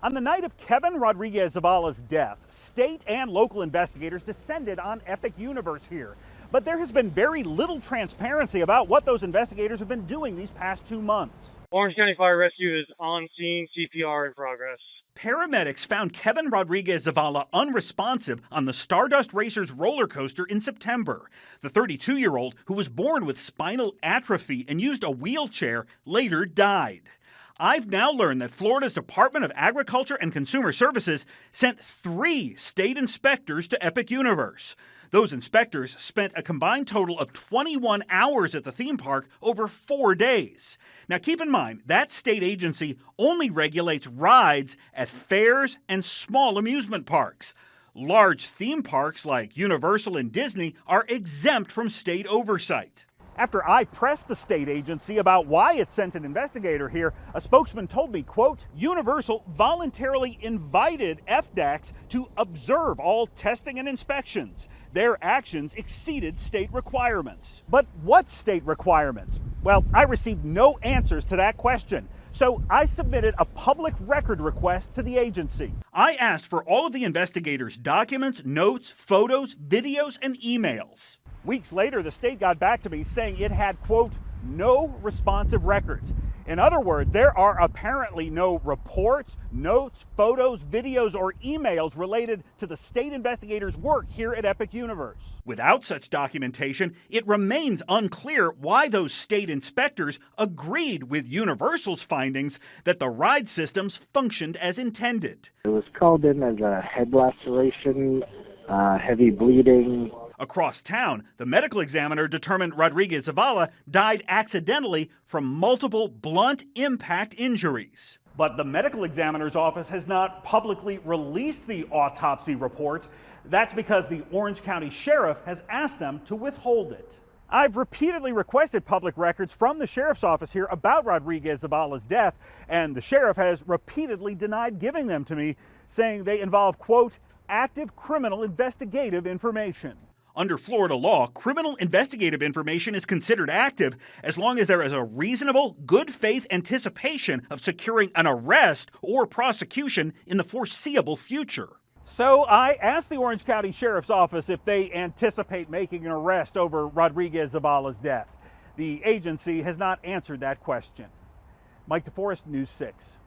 On the night of Kevin Rodriguez Zavala's death, state and local investigators descended on Epic Universe here. But there has been very little transparency about what those investigators have been doing these past 2 months. Orange County Fire Rescue is on scene, CPR in progress. Paramedics found Kevin Rodriguez Zavala unresponsive on the Stardust Racers roller coaster in September. The 32-year-old, who was born with spinal atrophy and used a wheelchair, later died. I've now learned that Florida's Department of Agriculture and Consumer Services sent 3 state inspectors to Epic Universe. Those inspectors spent a combined total of 21 hours at the theme park over 4 days. Now keep in mind, that state agency only regulates rides at fairs and small amusement parks. Large theme parks like Universal and Disney are exempt from state oversight. After I pressed the state agency about why it sent an investigator here, a spokesman told me, quote, Universal voluntarily invited FDACs to observe all testing and inspections. Their actions exceeded state requirements. But what state requirements? Well, I received no answers to that question. So I submitted a public record request to the agency. I asked for all of the investigators' documents, notes, photos, videos, and emails. Weeks later, the state got back to me saying it had, quote, no responsive records. In other words, there are apparently no reports, notes, photos, videos, or emails related to the state investigators' work here at Epic Universe. Without such documentation, it remains unclear why those state inspectors agreed with Universal's findings that the ride systems functioned as intended. It was called in as a head laceration, heavy bleeding. Across town, the medical examiner determined Rodriguez Zavala died accidentally from multiple blunt impact injuries. But the medical examiner's office has not publicly released the autopsy report. That's because the Orange County Sheriff has asked them to withhold it. I've repeatedly requested public records from the sheriff's office here about Rodriguez Zavala's death, and the sheriff has repeatedly denied giving them to me, saying they involve, quote, active criminal investigative information. Under Florida law, criminal investigative information is considered active as long as there is a reasonable, good faith anticipation of securing an arrest or prosecution in the foreseeable future. So I asked the Orange County Sheriff's Office if they anticipate making an arrest over Rodriguez Zavala's death. The agency has not answered that question. Mike DeForest, News 6.